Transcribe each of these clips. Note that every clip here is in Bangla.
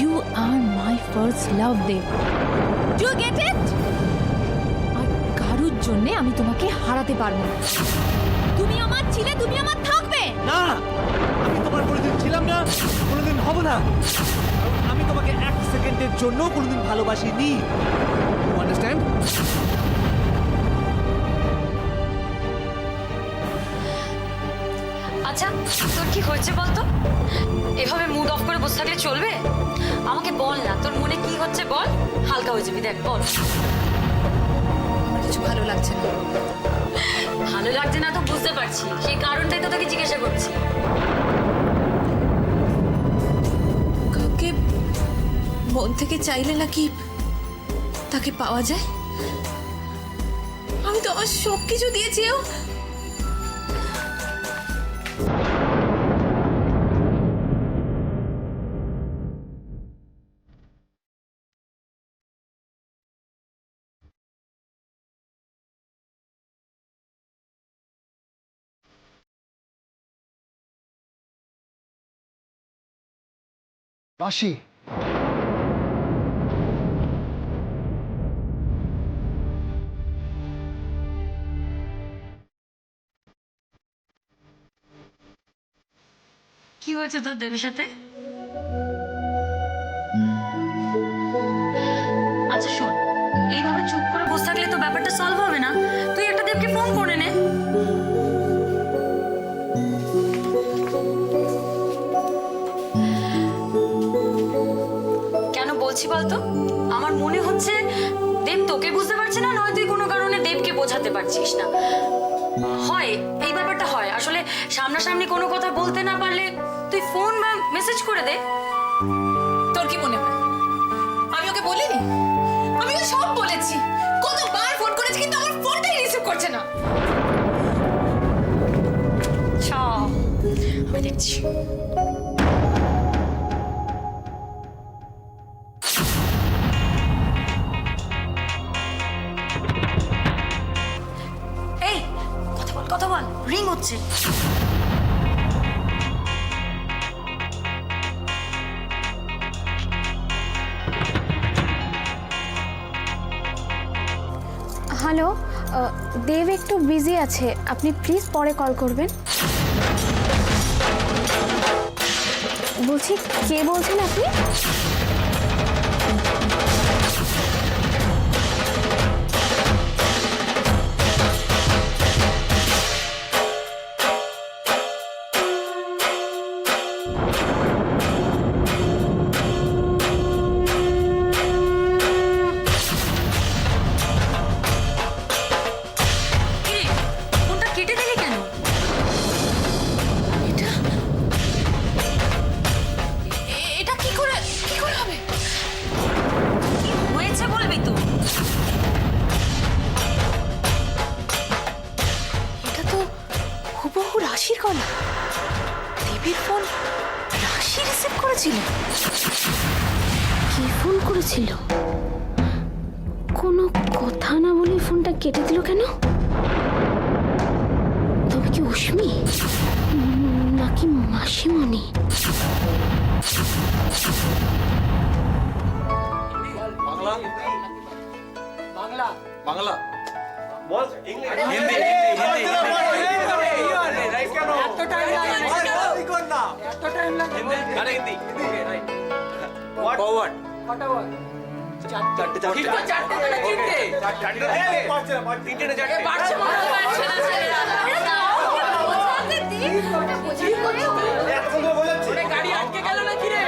You are my first love, Dev. Do you get it? আর কারোর জন্য আমি তোমাকে হারাতে পারবো না। তুমি আমার ছিলে, তুমি আমার থাকবে। না, আমি তোমার কোনোদিন ছিলাম না, কোনোদিন হব না। আমি তোমাকে এক সেকেন্ডের জন্য কোনোদিন ভালোবাসিনি। You understand? আচ্ছা, তোর কি হয়েছে বলতো? এভাবে মুড অফ করে বসে থাকলে চলবে? আমাকে বল না, তোর মনে কি হচ্ছে বল, হালকা হয়ে যাবি। দেখ বল। আমার কিছু ভালো লাগছে না। ভালো লাগছে না তো বুঝতে পারছি, সেই কারণটাই তো তোকে জিজ্ঞাসা করছি। কাউকে মন থেকে চাইলে নাকি তাকে পাওয়া যায়? আমি তো আমার সব কিছু দিয়েছিও। রাশি, কি হয়েছে তোর দেবের সাথে? আচ্ছা শোন, এইভাবে চুপ করে বসে থাকলে তো ব্যাপারটা সলভ হবে না। তুই একটা দেবকে ফোন করে নে। কেন বলছি বলতো? আমার মনে হচ্ছে দেব তোকে বুঝতে পারছে না, নয় তুই কোনো কারণে দেবকে বোঝাতে পারছিস না। হয় এই ব্যাপারটা হয়, আসলে সামনাসামনি কোনো কথা বলতে না পারলে তুই ফোন বা মেসেজ করে দে। তোর কি মনে হয় আমি ওকে বলিনি? আমি ওকে সব বলেছি, কতবার ফোন করেছি, কিন্তু আমার ফোনটাই রিসিভ করছে না। আচ্ছা, আমি দেখছি। এই কথা বল, রিং হচ্ছে। হ্যালো, দেব একটু বিজি আছে, আপনি প্লিজ পরে কল করবেন। বলছি, কে বলছেন আপনি? কি রে, ফোনটা কেটে দিলি কেন? এটা কি করে হবে? কি হয়েছে বলবি তো? এটা তো হুবহু রাশির গলা। দেবীর ফোন রাশি রিসিভ করেছিল। কি ফোন করেছিল? কোনো কথা না বলে ফোনটা কেটে দিল কেন? তবে কি অশ্মি নাকি মাসিমণি? বাংলা বল, হিন্দি, হিন্দি, গাড়ি আটকে গেল নাকি রে?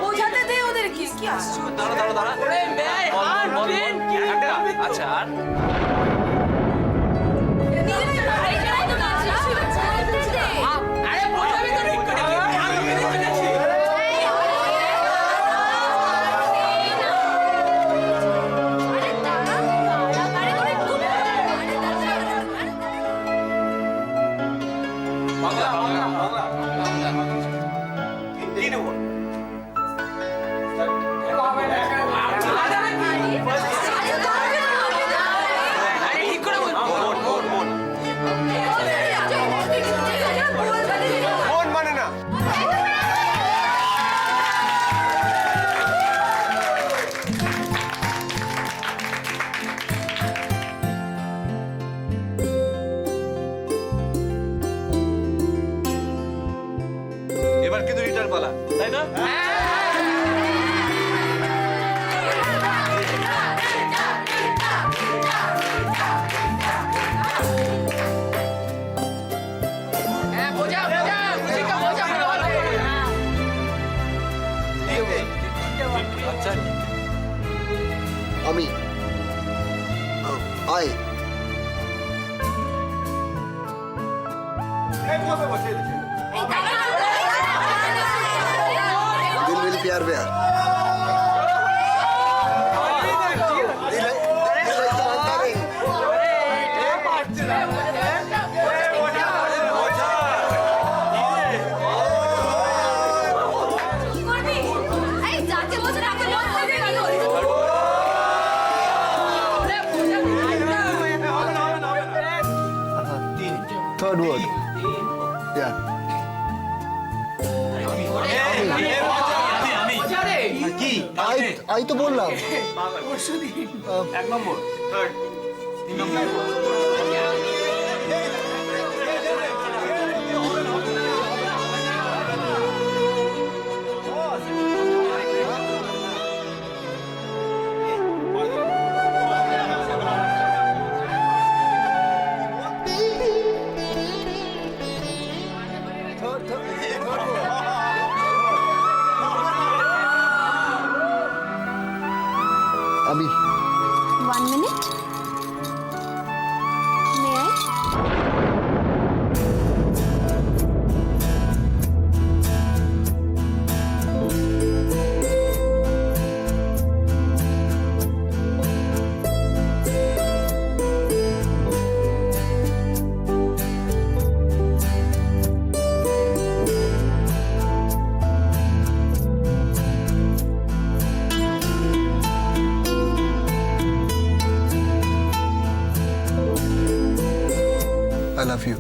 বোঝাতে দে ওদের কি আশ্চর্য। আচ্ছা মন মানে না। এবার কিন্তু রিটার্ন পালা, তাই না? আচ্ছা আমি আয় दिल मिल प्यार प्यार थर्ड वर्ड या কি आई तो बोल रहा हूँ 1 নম্বর, 3rd, 3 নম্বর। अभी 1 minute. May I? I love you.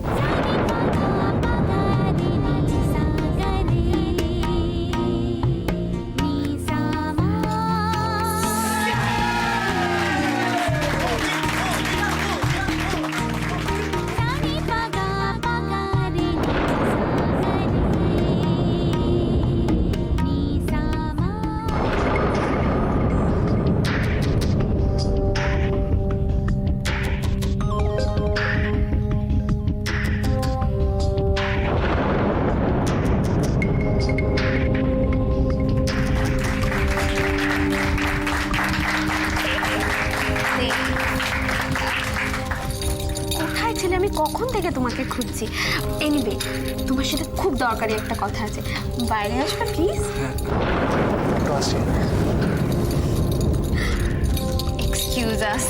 কোথায় ছিলে? আমি কখন থেকে তোমাকে খুঁজছি। এনিওয়ে, তোমার সাথে খুব দরকারি একটা কথা আছে, বাইরে আসবে প্লিজ? এক্সকিউজ আস।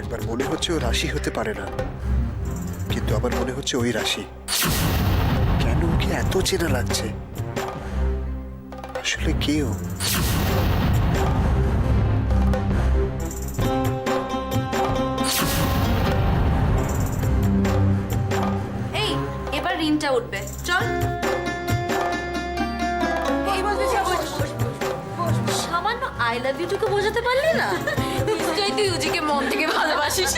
একবার মনে হচ্ছে ও রাশি হতে পারে না, কিন্তু আবার মনে হচ্ছে ওই রাশি। কেন ওকে এত চেনা লাগছে? আসলে কেউ এই এবার রিমটা উঠবে, চল। সামান্য আই লাভ ইউ টুকু বোঝাতে পারলি না? নিশ্চয়ই তুই উজিকে মন থেকে ভালোবাসিস।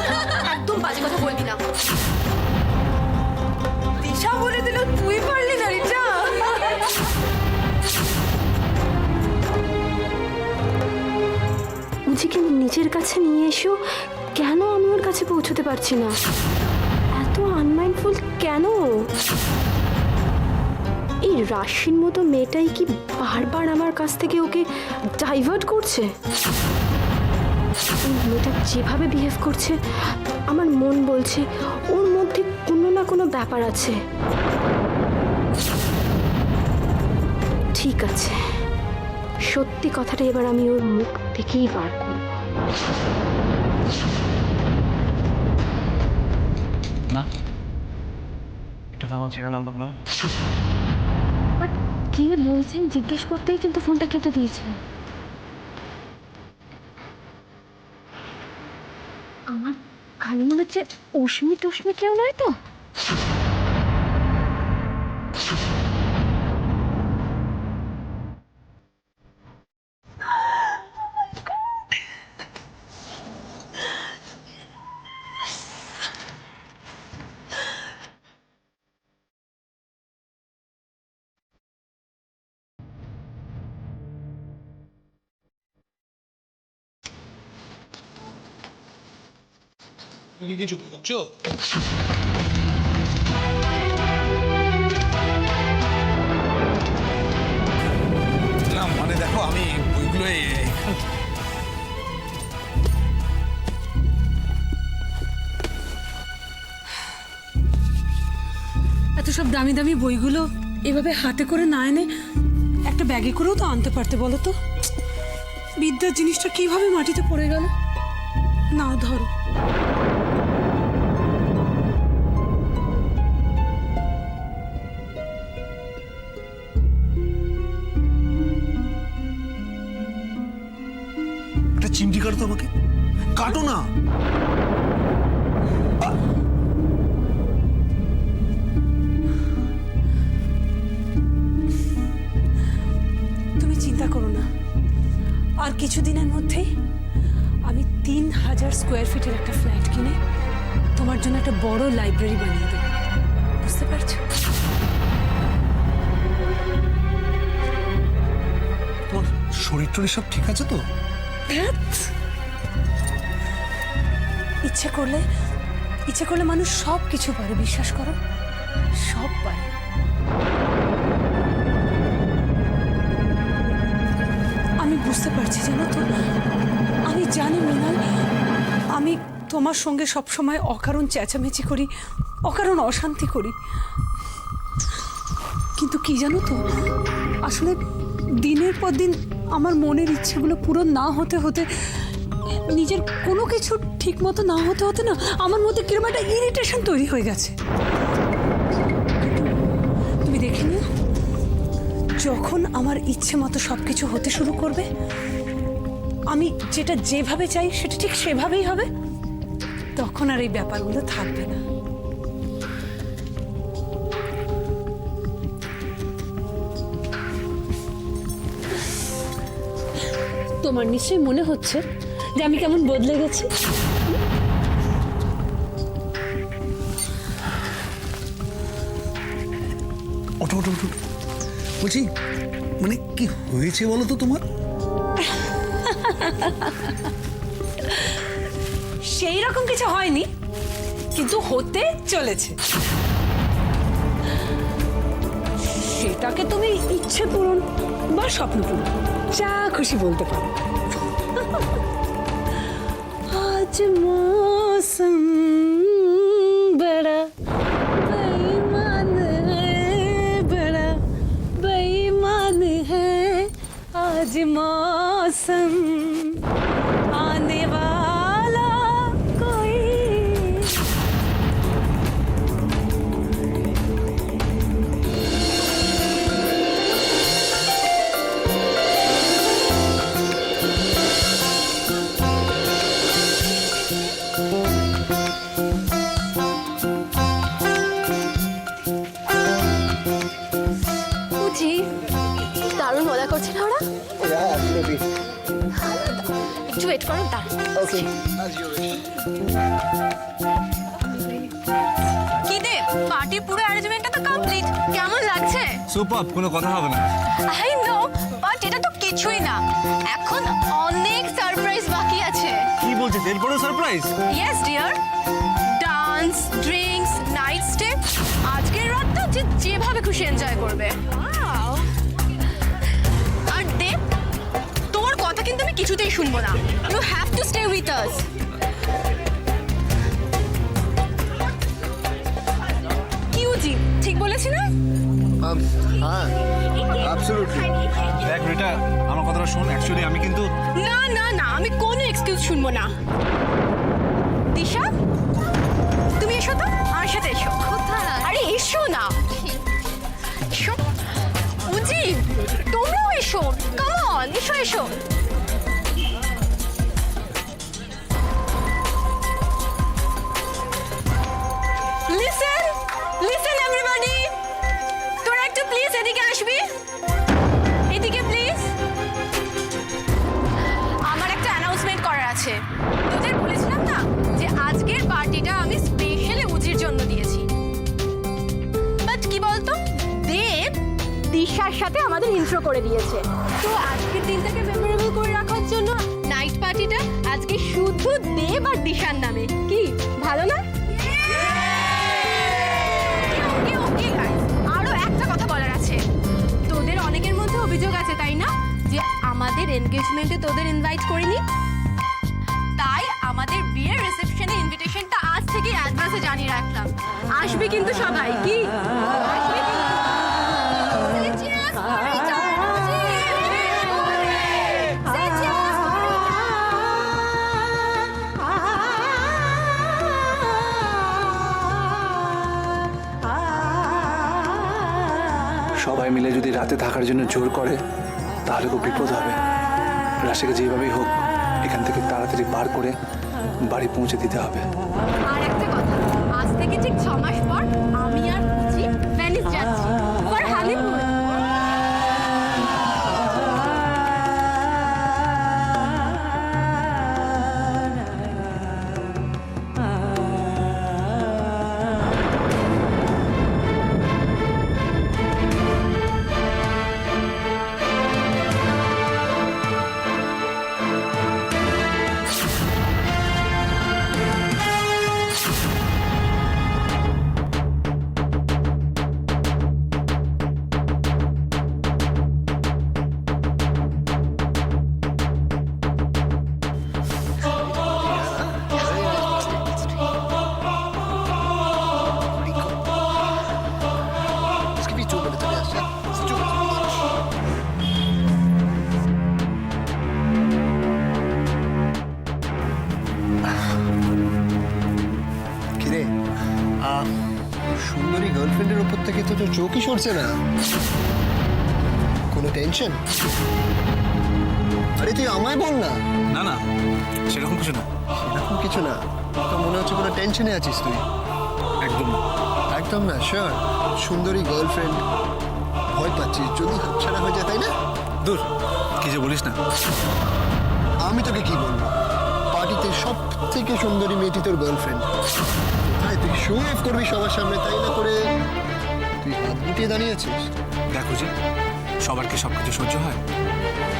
একদম বাজে কথা বলবি না। দিশা বলে দিল, তুই পারলি না রিটা। উজিকে নিজের কাছে নিয়ে এসো, কেন আমি ওর কাছে পৌঁছতে পারছি না? এত আনমাইন্ডফুল কেন? এই রাশির মতো মেয়েটাই কি বারবার আমার কাছ থেকে ওকে ডাইভার্ট করছে? ওই মেয়েটা যেভাবে বিহেভ করছে, আমার মন বলছে ওর মধ্যে কোনো না কোনো ব্যাপার আছে। ঠিক আছে, সত্যি কথাটা এবার আমি ওর মুখ থেকেই বার করব। না, এটা তো আমার চেনা নাম্বার না। বাট কি বলছেন জিজ্ঞেস করতেই কিন্তু ফোনটা কেটে দিয়েছেন। আমার খালি মনে হচ্ছে অস্মি টস্মি কেউ নয় তো? তুমি কিছু বুঝছো? না মানে দেখো আমি ওইগুলো এত সব দামি দামি বইগুলো এভাবে হাতে করে না এনে একটা ব্যাগে করেও তো আনতে পারতে বলো তো। বিদ্যার জিনিসটা কিভাবে মাটিতে পড়ে গেল? না ধরো। একটা চিমটি কাটো তো আমাকে, কাটো না। তুমি চিন্তা করো না, আর কিছুদিনের মধ্যেই আমি 3000 স্কোয়ার ফিটের একটা ফ্ল্যাট কিনে তোমার জন্য একটা বড় লাইব্রেরি বানিয়ে দেবো। বুঝতে পারছো? তোর শরীর টরীর সব ঠিক আছে তো? ধ্যাৎ। ইচ্ছে করলে মানুষ সব কিছু পারে, বিশ্বাস করো, সব পারে। আমি বুঝতে পারছি, জানো তো, আমি জানি মৃণাল, আমি তোমার সঙ্গে সবসময় অকারণ চেঁচামেচি করি, অকারণ অশান্তি করি, কিন্তু কি জানো তো, আসলে দিনের পর দিন আমার মনের ইচ্ছেগুলো পূরণ না হতে হতে, নিজের কোনো কিছু ঠিক মতো না হতে হতে না আমার মধ্যে কিরকম একটা ইরিটেশন তৈরি হয়ে গেছে। তুমি দেখে নিও, যখন আমার ইচ্ছে মতো সব কিছু হতে শুরু করবে, আমি যেটা যেভাবে চাই সেটা ঠিক সেভাবেই হবে, তখন আর এই ব্যাপারগুলো থাকবে না। তোমার নিশ্চয়ই মনে হচ্ছে যে আমি কেমন বদলে গেছি। ওঠো ওঠো ওঠো, বলছি মানে কি হয়েছে বলো তো তোমার? সেই রকম কিছু হয়নি, কিন্তু হতে চলেছে। সেটাকে তুমি ইচ্ছে পূরণ বা স্বপ্ন পূরণ যা খুশি বলতে পারো। আজ মৌসম বড়া বেঈমান হ্যায়, বড়া বেঈমান হ্যায়, আজ মৌসম आने वाला कोई। বুঝি দারুণ মজা করছে না ওরা? একটু ওয়েট করো, ওকে। কি দে, পার্টির পুরো অ্যারেঞ্জমেন্টটা তো কমপ্লিট। কেমন লাগছে? সুপার, কোনো কথা হবে না। আই নো, বাট এটা তো কিছুই না, এখন অনেক সারপ্রাইজ বাকি আছে। কি বলছিস, এরপরে surprise? Yes dear, dance, drinks, night stay, আজকের রাতটা যে যেভাবে খুশি এনজয় করবে। আর দেব, তোর কথা কিন্তু আমি কিছুতেই শুনবো না। You have to stay with us. কি উজি, ঠিক বলেছি না? হ্যাঁ, অ্যাবসলিউটলি। দেখ রিটা, আমার কথাটা শোন, অ্যাকচুয়ালি আমি কিন্তু না না না, আমি কোনো এক্সকিউজ শুনবো না। দিশা, তুমি এসো তো, আমার সাথে এসো। আরে এসো না, এসো। উজি, তোমরাও এসো, কাম অন, এসো এসো। লিসেন লিসেন এভরিবডি, তোরা একটু প্লিজ এদিকে আসবি, এদিকে প্লিজ। আমার একটা অ্যানাউন্সমেন্ট করার আছে। তোদের বলেছিলাম না যে আজকের পার্টিটা আমি স্পেশালি উজির জন্য দিয়েছি, বাট কি বলতো, দেব দিশার সাথে আমাদের ইন্ট্রো করে দিয়েছে। তো আজকের দিনটাকে মেমোরেবল করে রাখার জন্য নাইট পার্টিটা আজকে শুধু দেব আর দিশার নামে। কি ভালো এনগেজমেন্টে তোদের ইনভাইট করিনি, তাই আমাদের বিয়ের রিসেপশনে ইনভিটেশনটা আজ থেকে অ্যাডভান্সে জানিয়ে রাখলাম। আসবে কিন্তু সবাই, কি আসবে কিন্তু? Say cheers for each other, say cheers for each সবাই মিলে যদি রাতে থাকার জন্য জোর করে তাহলে খুব বিপদ হবে। রাশিকে যেভাবেই হোক এখান থেকে তাড়াতাড়ি বার করে বাড়ি পৌঁছে দিতে হবে। আর একটা কথা, আজ থেকে ঠিক 6 মাস পর আমি আর পুচি ভেনিস যাচ্ছি for honeymoon. Ska vi 2 minuter läsa? কিরে সুন্দরী গার্লফ্রেন্ডের উপর থেকে তো তোর চোখই সরছে না। কোনো টেনশন? আরে তুই আমায় বল না। না না, সেরকম কিছু না। এরকম কিছু না, তো মনে হচ্ছে কোনো টেনশনে আছিস তুই। একদম না। একদম না শিওর? সুন্দরী গার্লফ্রেন্ড, ভয় পাচ্ছিস যদি হাতছাড়া হয়ে যায়, তাই না? দূর, কি যে বলিস না। আমি তোকে কি বলবো, পার্টিতে সব থেকে সুন্দরী মেয়েটি তোর গার্লফ্রেন্ড। তাই তুই শো অফ করবি সবার সামনে, তাই না করে তুই হাত গুটিয়ে দাঁড়িয়ে আছিস। দেখো যে সবার কি সব কিছু সহ্য হয়?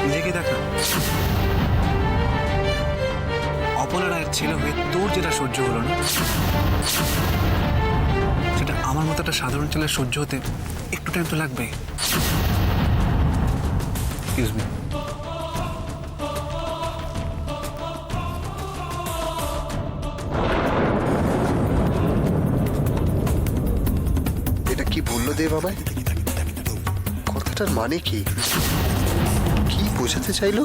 নিজেকে দেখ না। অপলা রায়ের ছেলে হয়ে তোর যেটা সহ্য হলো না, সেটা আমার মতো একটা সাধারণ ছেলের সহ্য হতে একটু টাইম তো লাগবে। Excuse me. এটা কি বললো দেব আমায়? কথাটার মানে কি? কি বোঝাতে চাইলো?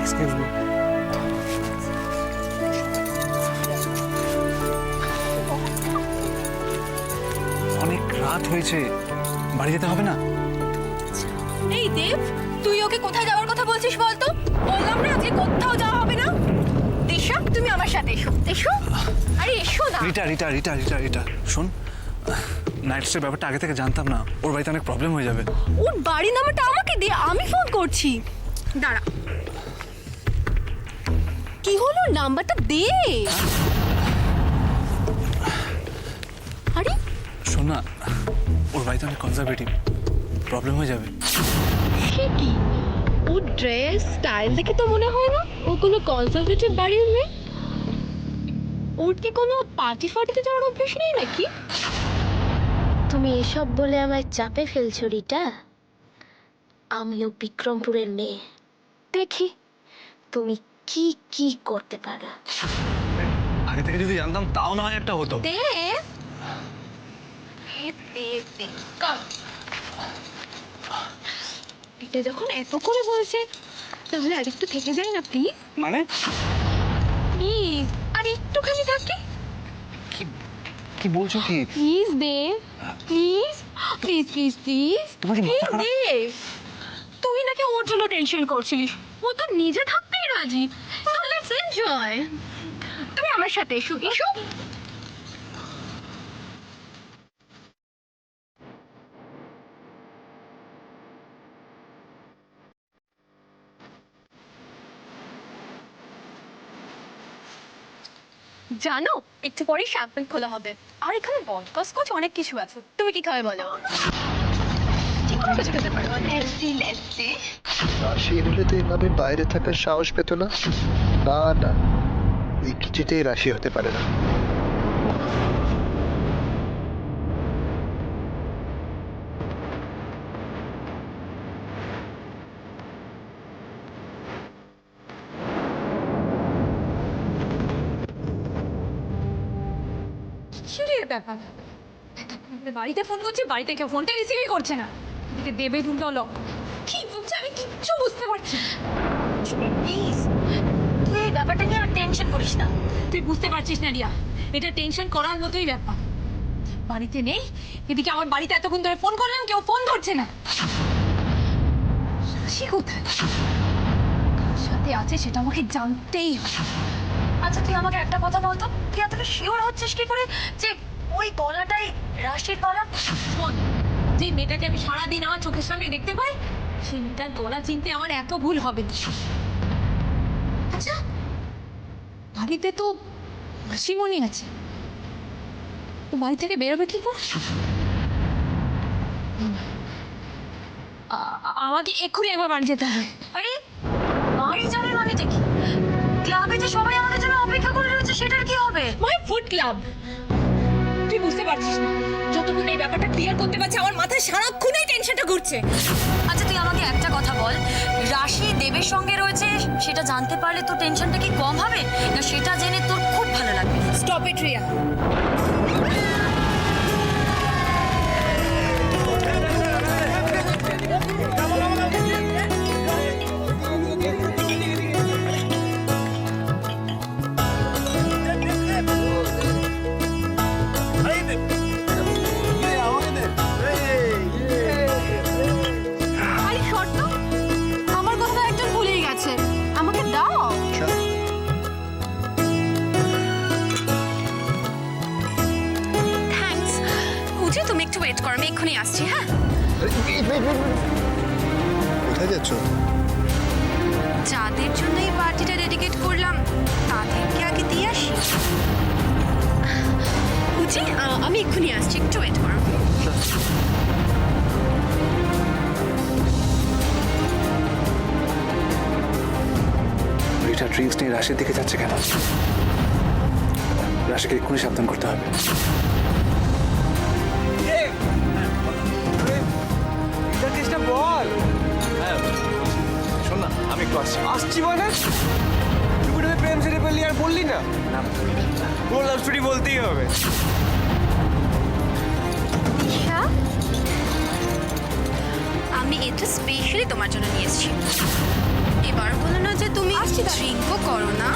Excuse me. অনেক রাত হয়েছে, বাড়ি যেতে হবে না? এই দেব, তুই ওকে কোথায় যাওয়ার কথা বলছিস বলতো? বললাম না যে কোথাও যাওয়া হবে না। দিশা, তুমি আমার সাথে এসো, এসো। আরে এসো না। রিটা রিটা রিটা রিটা রিটা শোন, নাইট স্টের ব্যাপারটা আগে থেকে জানতাম না। ওর বাড়িতে অনেক প্রবলেম হয়ে যাবে। ওর বাড়ি নাম্বারটা আমাকে দে, আমি ফোন করছি। দাঁড়া, কি হলো? নাম্বারটা দে। আরে শোন না, ওর বাড়িতে অনেক কনজারভেটিভ, প্রবলেম হয়ে যাবে। সে কি? ওর ড্রেস স্টাইল দেখে তো মনে হয় না ও কোনো কনজারভেটিভ বাড়ির মেয়ে। ওর কি কোনো পার্টি ফার্টিতে যাওয়ার অভ্যেস নেই নাকি? তুমি এসব বলে আমায় চাপে ফেলছো রিটা। আমিও বিক্রমপুরের মেয়ে, দেখি তুমি কি কি করতে পারো। আগে থেকে যদি জানতাম তাও না হয় একটা হতো। দে এটা যখন এত করে বলছে তাহলে আরেকটু থেকে যাই না প্লিজ। মানে প্লিজ আর একটুখানি থাকি। কি বলছো কি? প্লিজ দে, প্লিজ প্লিজ প্লিজ প্লিজ তোমার কি মাথা খারাপ? দে। তুই নাকি ওর জন্য টেনশন করছিলিস, ও তো নিজে থাকতেই রাজি। Let's enjoy. তুমি আমার সাথে এসো, এসো। জানো একটু পরেই শ্যাম্পেন খোলা হবে আর এখানে বটকস অনেক কিছু আছে তুমি কি খাবে বলো রাশি হলে তো এভাবে বাইরে থাকার সাহস পেত না। না না, এই কিছুতেই রাশি হতে পারে না। কি রে ব্যাপার বাড়িতে ফোন করছে বাড়িতে কেউ ফোনটা রিসিভই করছে না এদিকে দেবে ঢুকলো কি বলছে আমি কিচ্ছু বুঝতে পারছি না। প্লিজ তুই এই ব্যাপারটা নিয়ে আর টেনশন করিস না। তুই বুঝতে পারছিস না রিয়া এটা টেনশন করার মতোই ব্যাপার বাড়িতে নেই এদিকে আমার বাড়িতে এতক্ষণ ধরে ফোন করলাম কেউ ফোন ধরছে না সে কোথায় কার সাথে আছে সেটা আমাকে জানতেই হবে। আচ্ছা তুই আমাকে একটা কথা বলতো, তুই এতটা শিওর হচ্ছিস কি করে যে ওই গলাটাই রাশির গলা? শোন যে মেয়েটাকে আমি সারাদিন আমার চোখের সামনে দেখতে পাই সেই মেয়েটার গলা চিনতে আমার এত ভুল হবে না। আচ্ছা বাড়িতে তো মাসিমণি আছে তো বাড়ি থেকে বেরোবে কি করে আমাকে এক্ষুনি একবার বাড়ি যেতে হবে। আরে বাড়ি যাবে মানেটা কি? ক্লাবে যে সবাই আমাদের জন্য অপেক্ষা করে রয়েছে সেটার কি হবে? মাই ফুড ক্লাব তুই বুঝতে পারছিস না যতক্ষণ এই ব্যাপারটা ক্লিয়ার করতে পারছি আমার মাথায় সারাক্ষণ এই টেনশনটা ঘুরছে। আচ্ছা তুই আমাকে একটা কথা বল, রাশি দেবের সঙ্গে রয়েছে সেটা জানতে পারলে তোর টেনশনটা কি কম হবে না সেটা জেনে তোর খুব ভালো লাগবে? স্টপ ইট রিয়া আরে শর্ত আমার কথা একজন ভুলেই গেছে আমাকে দাও। থ্যাঙ্কস উজি তুমি একটু ওয়েট করো আমি এক্ষুনি আসছি। হ্যাঁ কোথায় যাচ্ছ? যাদের জন্য এই পার্টিটা ডেডিকেট করলাম তাদেরকে আগে দিয়ে আসি। উজি আমি এক্ষুনি আসছি একটু ওয়েট করো। রিটা ড্রিঙ্কস নিয়ে রাশির দিকে যাচ্ছে কেন? রাশিকে এক্ষুনি সাবধান করতে হবে। বল। হ্যাঁ শোন না, আমি একটু আসছি মানে তুই প্রথমে প্রেম সেরে ফেললি আর বললি না পুরো লাভ স্টোরি বলতেই হবে। দিশা আমি এটা স্পেশালি তোমার জন্য নিয়ে এসেছি। এবার বলো না যে তুমি ড্রিঙ্কও করো না